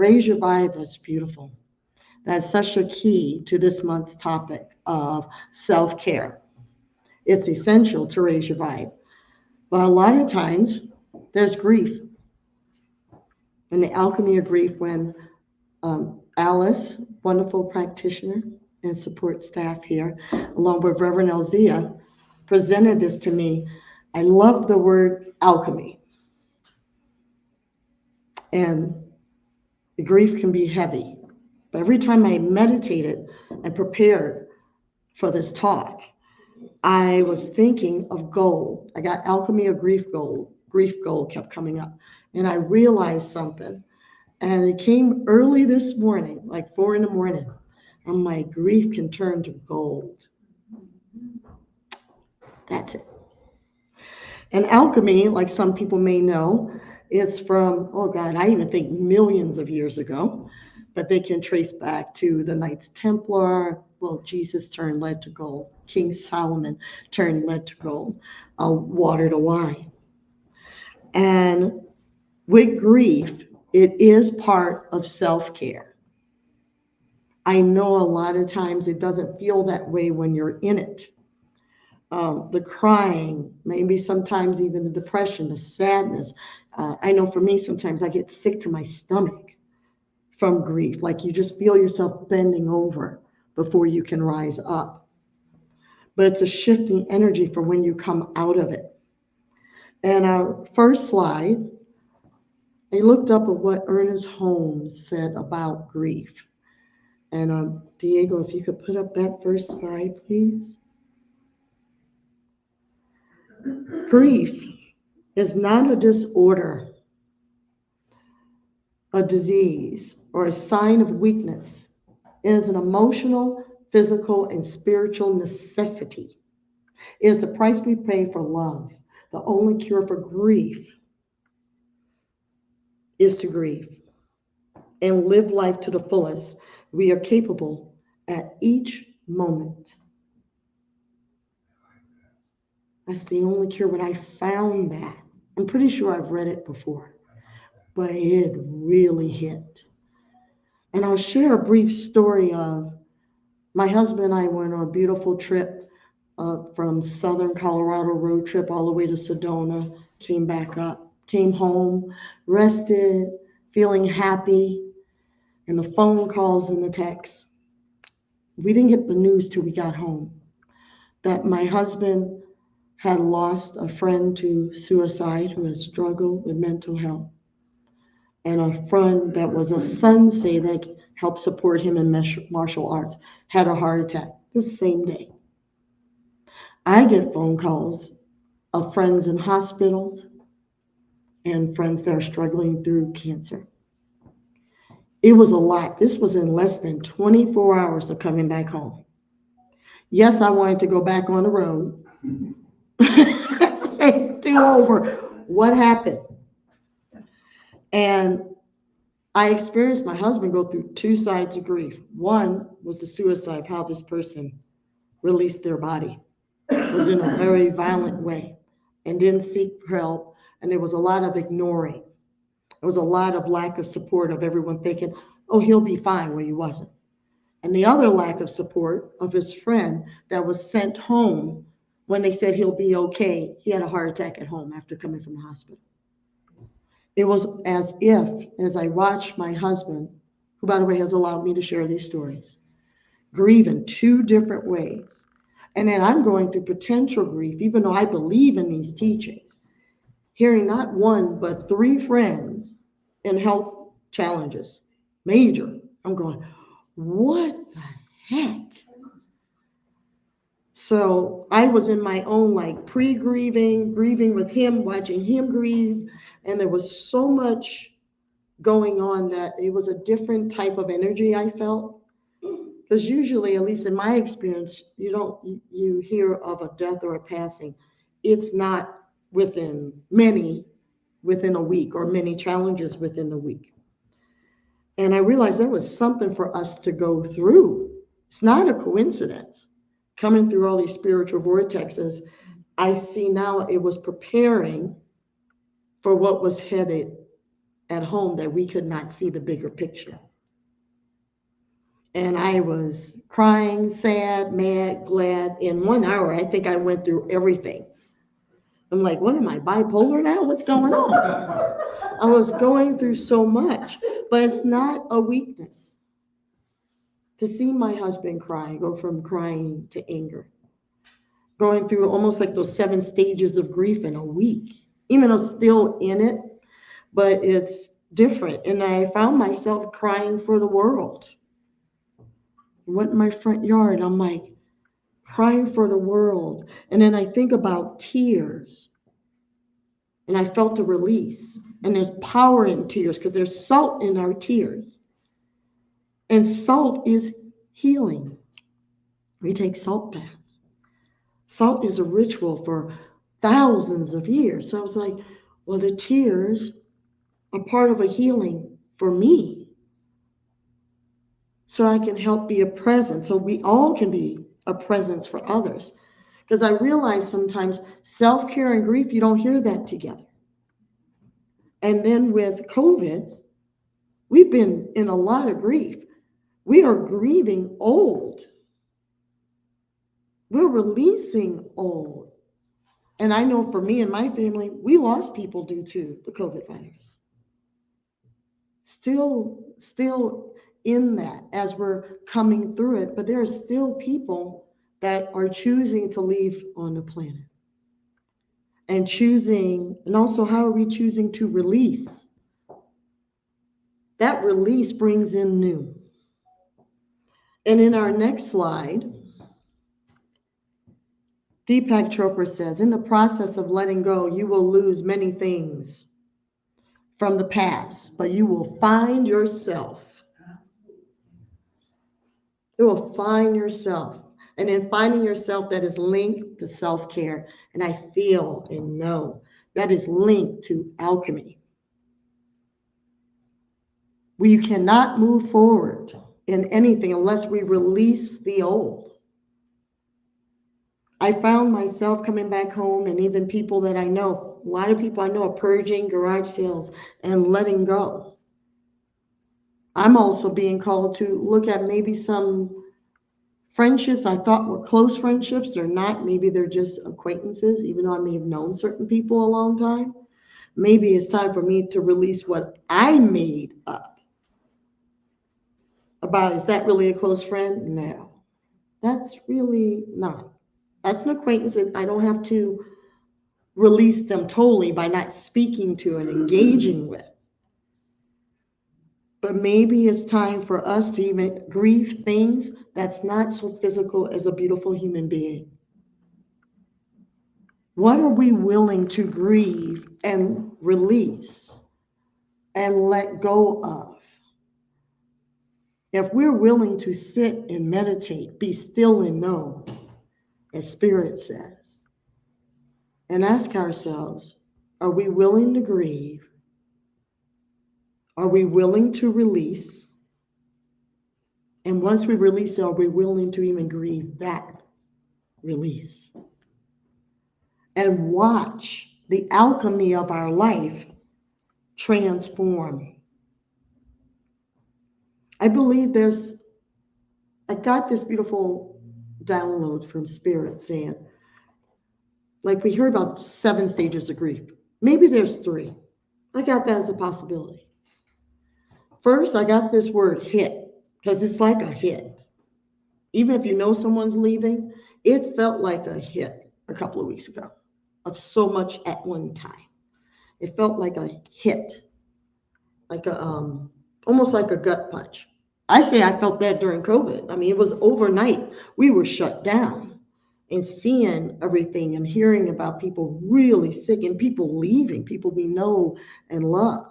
Raise your vibe, that's beautiful. That's such a key to this month's topic of self-care. It's essential to raise your vibe. But a lot of times there's grief, and the alchemy of grief when Alice, wonderful practitioner and support staff here, along with Reverend Elzia, presented this to me. I love the word alchemy, and the grief can be heavy. But every time I meditated and prepared for this talk, I was thinking of gold. I got alchemy of grief gold. Grief gold kept coming up. And I realized something. And it came early this morning, like 4 in the morning. And my grief can turn to gold. That's it. And alchemy, like some people may know, it's from, oh God, I even think millions of years ago, but they can trace back to the Knights Templar. Well, Jesus turned lead to gold. King Solomon turned lead to gold, water to wine. And with grief, it is part of self-care. I know a lot of times it doesn't feel that way when you're in it. The crying, maybe sometimes even the depression, the sadness. I know for me, sometimes I get sick to my stomach from grief. Like you just feel yourself bending over before you can rise up. But it's a shifting energy for when you come out of it. And our first slide, I looked up at what Ernest Holmes said about grief. And Diego, if you could put up that first slide, please. Grief is not a disorder, a disease, or a sign of weakness. It is an emotional, physical, and spiritual necessity. It is the price we pay for love. The only cure for grief is to grieve and live life to the fullest. We are capable at each moment. That's the only cure, but I found that. I'm pretty sure I've read it before, but it really hit. And I'll share a brief story of my husband and I went on a beautiful trip from southern Colorado, road trip all the way to Sedona, came back up, came home, rested, feeling happy, and the phone calls and the texts. We didn't get the news till we got home that my husband had lost a friend to suicide who has struggled with mental health, and a friend that was a sensei that helped support him in martial arts had a heart attack the same day. I get phone calls of friends in hospitals and friends that are struggling through cancer. It was a lot. This was in less than 24 hours of coming back home. Yes, I wanted to go back on the road. Do over. What happened? And I experienced my husband go through two sides of grief. One was the suicide, of how this person released their body. It was in a very violent way and didn't seek help. And there was a lot of ignoring. There was a lot of lack of support of everyone thinking, oh, he'll be fine, where he wasn't. And the other lack of support of his friend that was sent home when they said he'll be okay. He had a heart attack at home after coming from the hospital. It was as if, as I watched my husband, who by the way has allowed me to share these stories, grieve in two different ways. And then I'm going through potential grief, even though I believe in these teachings, hearing not one, but 3 friends in health challenges, major. I'm going, what the heck? So I was in my own like pre-grieving, grieving with him, watching him grieve. And there was so much going on that it was a different type of energy I felt. Because usually, at least in my experience, you hear of a death or a passing. It's not within a week, or many challenges within a week. And I realized there was something for us to go through. It's not a coincidence. Coming through all these spiritual vortexes, I see now it was preparing for what was headed at home that we could not see the bigger picture. And I was crying, sad, mad, glad. In 1 hour, I think I went through everything. I'm like, what am I, bipolar now? What's going on? I was going through so much, but it's not a weakness to see my husband cry, go from crying to anger, going through almost like those 7 stages of grief in a week, even though I'm still in it, but it's different. And I found myself crying for the world. I went in my front yard, I'm like crying for the world. And then I think about tears, and I felt a release. And there's power in tears because there's salt in our tears. And salt is healing. We take salt baths. Salt is a ritual for thousands of years. So I was like, well, the tears are part of a healing for me. So I can help be a presence. So we all can be a presence for others. Because I realize sometimes self-care and grief, you don't hear that together. And then with COVID, we've been in a lot of grief. We are grieving old. We're releasing old. And I know for me and my family, we lost people due to the COVID virus. Still in that as we're coming through it, but there are still people that are choosing to leave on the planet. And choosing, and also how are we choosing to release? That release brings in new. And in our next slide, Deepak Chopra says, in the process of letting go, you will lose many things from the past, but you will find yourself. You will find yourself. And in finding yourself, that is linked to self-care. And I feel and know that is linked to alchemy. We cannot move forward in anything unless we release the old. I found myself coming back home, and even people that I know, a lot of people I know are purging garage sales and letting go. I'm also being called to look at maybe some friendships I thought were close friendships. They're not. Maybe they're just acquaintances, even though I may have known certain people a long time. Maybe it's time for me to release what I made up about, is that really a close friend? No, that's really not. That's an acquaintance that I don't have to release them totally by not speaking to and engaging with. But maybe it's time for us to even grieve things that's not so physical as a beautiful human being. What are we willing to grieve and release and let go of? If we're willing to sit and meditate, be still and know, as Spirit says, and ask ourselves, are we willing to grieve? Are we willing to release? And once we release, are we willing to even grieve that release? And watch the alchemy of our life transform. I believe I got this beautiful download from Spirit saying, like we heard about 7 stages of grief. Maybe there's 3. I got that as a possibility. First, I got this word hit, because it's like a hit. Even if you know someone's leaving, it felt like a hit a couple of weeks ago of so much at one time. It felt like a hit, like a almost like a gut punch. I say I felt that during COVID. I mean, it was overnight. We were shut down, and seeing everything and hearing about people really sick and people leaving, people we know and love.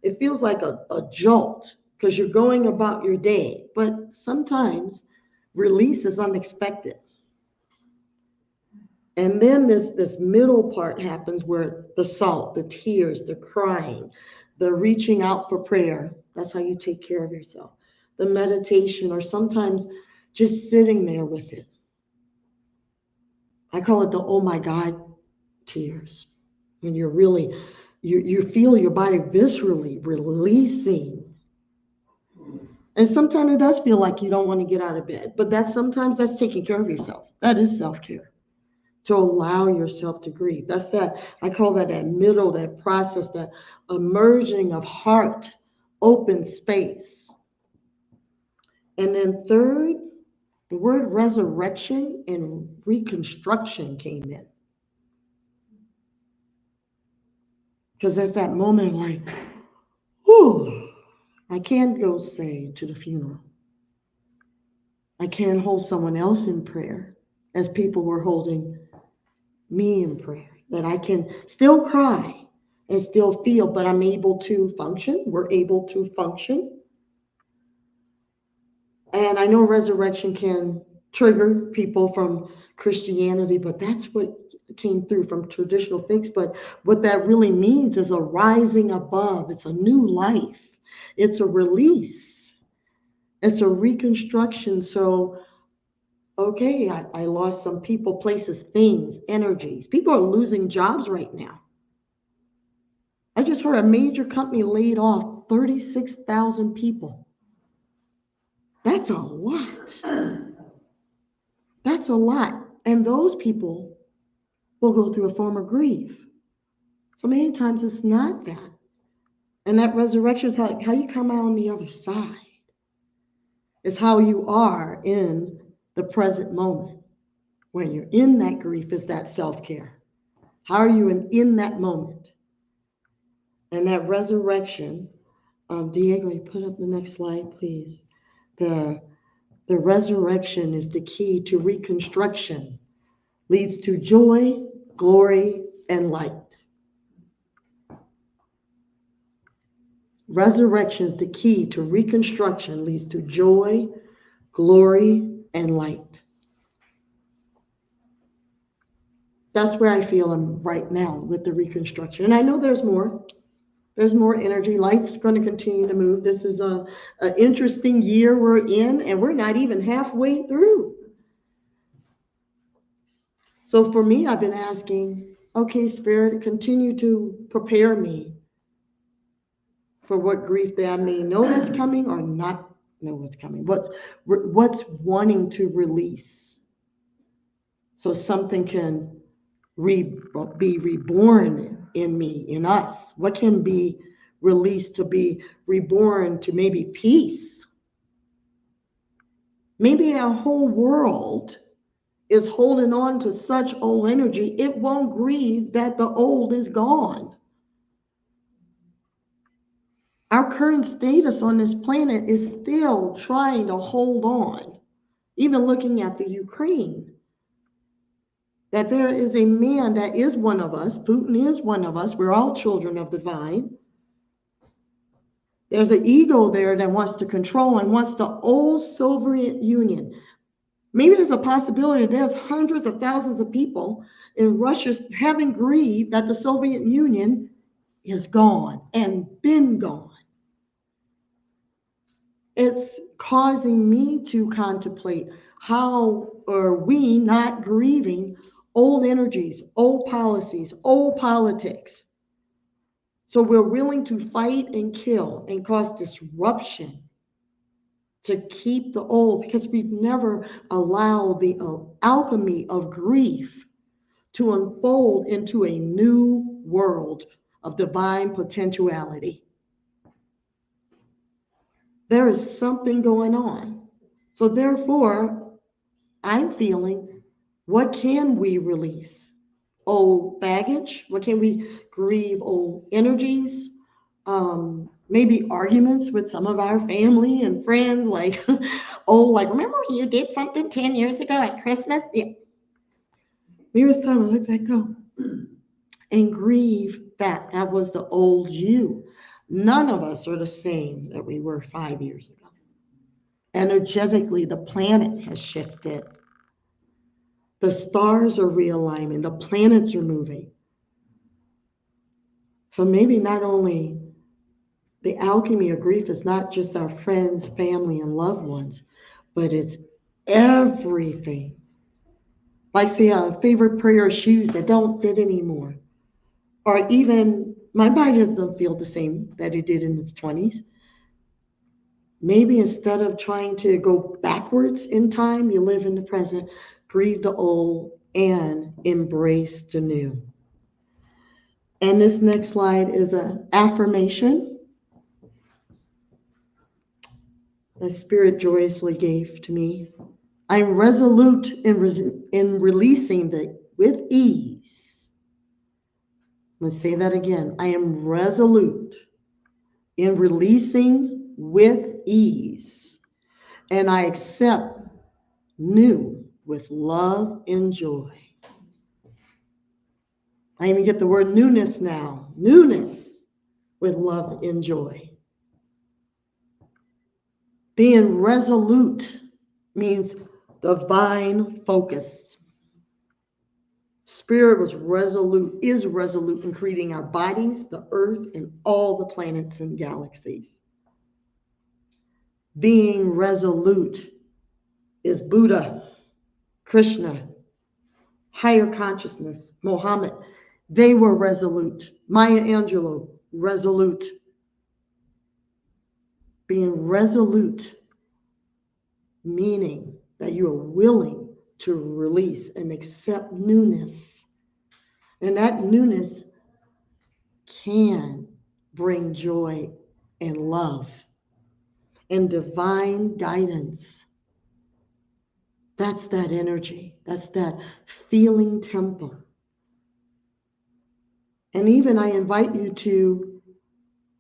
It feels like a jolt because you're going about your day, but sometimes release is unexpected. And then this middle part happens where the salt, the tears, the crying, the reaching out for prayer. That's how you take care of yourself. The meditation, or sometimes just sitting there with it. I call it the oh my God tears. When you're really, you feel your body viscerally releasing. And sometimes it does feel like you don't want to get out of bed, but sometimes that's taking care of yourself. That is self-care, to allow yourself to grieve. That's that, I call that middle, that process, that emerging of heart, open space. And then third, the word resurrection and reconstruction came in. Because there's that moment like, whew, I can't go say to the funeral. I can't hold someone else in prayer as people were holding me in prayer. That I can still cry and still feel, but I'm able to function. We're able to function. And I know resurrection can trigger people from Christianity, but that's what came through from traditional faiths. But what that really means is a rising above. It's a new life. It's a release. It's a reconstruction. So, okay, I lost some people, places, things, energies. People are losing jobs right now. I just heard a major company laid off 36,000 people. That's a lot. That's a lot. And those people will go through a form of grief. So many times it's not that. And that resurrection is how you come out on the other side. It's how you are in the present moment. When you're in that grief, is that self-care. How are you in that moment? And that resurrection, Diego, you put up the next slide, please. The resurrection is the key to reconstruction, leads to joy, glory, and light. Resurrection is the key to reconstruction, leads to joy, glory, and light. That's where I feel I'm right now with the reconstruction. And I know there's more. There's more energy. Life's going to continue to move. This is an interesting year we're in, and we're not even halfway through. So for me, I've been asking, okay, Spirit, continue to prepare me for what grief that I may know that's coming or not know what's coming. What's wanting to release so something can be reborn in me, in us. What can be released to be reborn to maybe peace? Maybe our whole world is holding on to such old energy, it won't grieve that the old is gone. Our current status on this planet is still trying to hold on. Even looking at the Ukraine, that there is a man that is one of us. Putin is one of us. We're all children of the divine. There's an ego there that wants to control and wants the old Soviet Union. Maybe there's a possibility there's hundreds of thousands of people in Russia having grieved that the Soviet Union is gone and been gone. It's causing me to contemplate, how are we not grieving old energies, old policies, old politics? So we're willing to fight and kill and cause disruption to keep the old, because we've never allowed the alchemy of grief to unfold into a new world of divine potentiality. There is something going on. So therefore, I'm feeling, what can we release? Old baggage? What can we grieve? Old energies? Maybe arguments with some of our family and friends, like, oh, like, remember when you did something 10 years ago at Christmas? Yeah. Maybe it's time to let that go and grieve that. That was the old you. None of us are the same that we were 5 years ago. Energetically, the planet has shifted. The stars are realigning. The planets are moving. So maybe not only the alchemy of grief is not just our friends, family, and loved ones, but it's everything. Like, say, a favorite pair of shoes that don't fit anymore. Or even My body doesn't feel the same that it did in its 20s. Maybe instead of trying to go backwards in time, you live in the present, grieve the old, and embrace the new. And this next slide is an affirmation that Spirit joyously gave to me. I'm resolute in releasing with ease. Let's say that again. I am resolute in releasing with ease, and I accept new with love and joy. I even get the word newness now. Newness with love and joy. Being resolute means divine focus. Spirit is resolute in creating our bodies, the earth, and all the planets and galaxies. Being resolute is Buddha, Krishna, higher consciousness, Mohammed. They were resolute. Maya Angelou, resolute. Being resolute, meaning that you are willing to release and accept newness. And that newness can bring joy and love and divine guidance. That's that energy. That's that feeling temple. And even I invite you to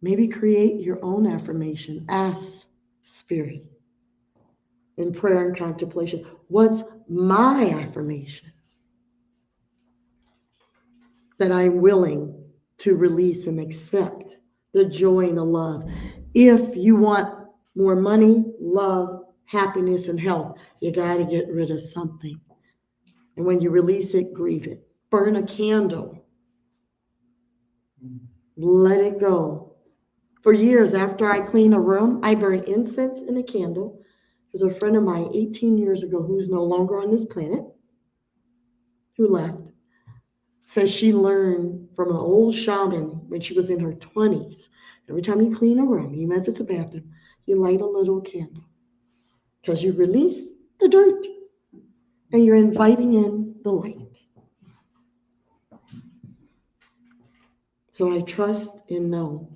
maybe create your own affirmation. Ask Spirit in prayer and contemplation, what's my affirmation that I'm willing to release and accept the joy and the love? If you want more money, love, happiness, and health, you got to get rid of something. And when you release it, grieve it. Burn a candle. Let it go. For years after I clean a room, I burn incense and a candle. There's a friend of mine 18 years ago who's no longer on this planet, who left, says she learned from an old shaman when she was in her 20s. Every time you clean a room, even if it's a bathroom, you light a little candle because you release the dirt and you're inviting in the light. So I trust and know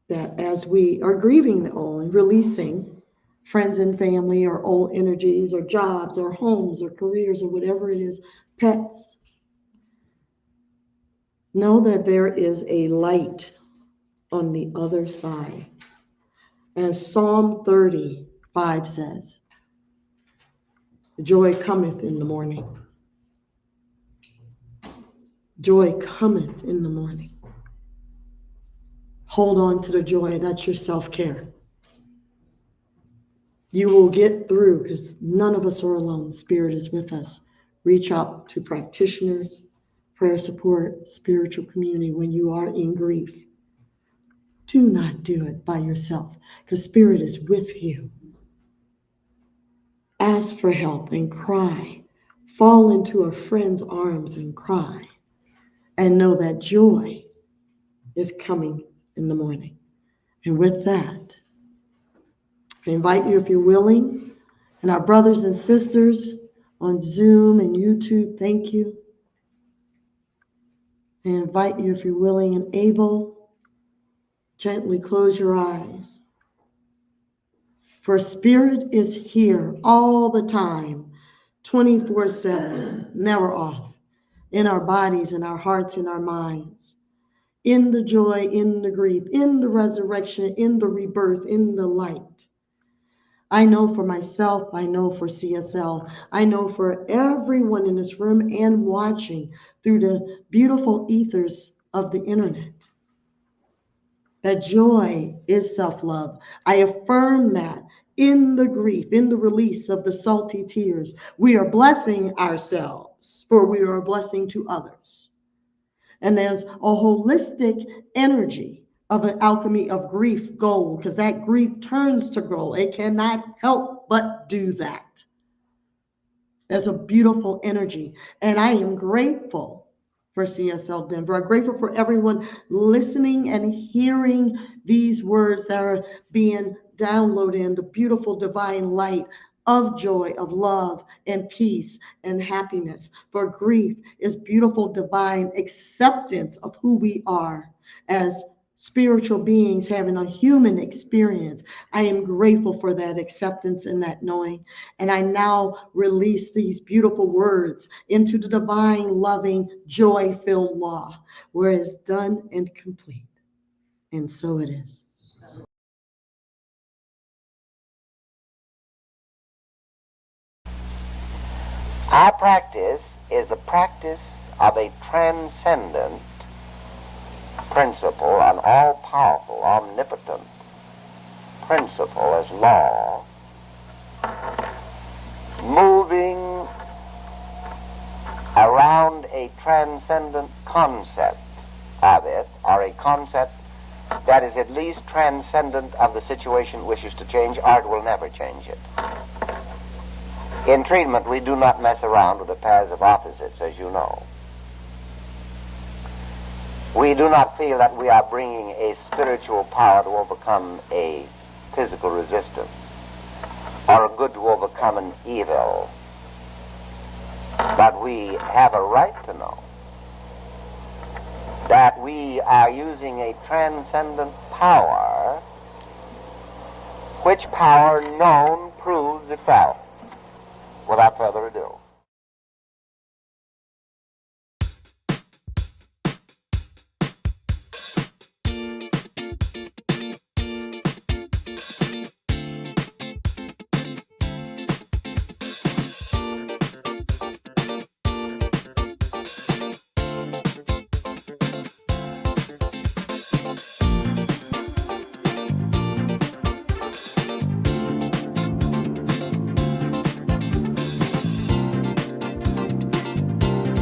that as we are grieving the old and releasing friends and family or old energies or jobs or homes or careers or whatever it is, pets, know that there is a light on the other side. As Psalm 35 says, joy cometh in the morning. Joy cometh in the morning. Hold on to the joy. That's your self-care. You will get through because none of us are alone. Spirit is with us. Reach out to practitioners, prayer support, spiritual community when you are in grief. Do not do it by yourself because Spirit is with you. Ask for help and cry. Fall into a friend's arms and cry. And know that joy is coming in the morning. And with that, I invite you, if you're willing, and our brothers and sisters on Zoom and YouTube, thank you. I invite you, if you're willing and able, gently close your eyes. For Spirit is here all the time, 24/7, never off, in our bodies, in our hearts, in our minds, in the joy, in the grief, in the resurrection, in the rebirth, in the light. I know for myself, I know for CSL, I know for everyone in this room and watching through the beautiful ethers of the internet, that joy is self-love. I affirm that in the grief, in the release of the salty tears, we are blessing ourselves, for we are a blessing to others. And there's a holistic energy of an alchemy of grief gold, because that grief turns to gold. It cannot help but do that. There's a beautiful energy. And I am grateful for CSL Denver. I'm grateful for everyone listening and hearing these words that are being downloaded in the beautiful divine light of joy, of love, and peace and happiness. For grief is beautiful divine acceptance of who we are as spiritual beings having a human experience. I am grateful for that acceptance and that knowing. And I now release these beautiful words into the divine, loving, joy filled law, where it's done and complete. And so it is. Our practice is the practice of a transcendent principle, an all-powerful, omnipotent principle as law, moving around a transcendent concept of it, or a concept that is at least transcendent of the situation it wishes to change, or it will never change it. In treatment, we do not mess around with the pairs of opposites, as you know. We do not feel that we are bringing a spiritual power to overcome a physical resistance, or a good to overcome an evil. But we have a right to know that we are using a transcendent power, which power known proves itself. Without further ado.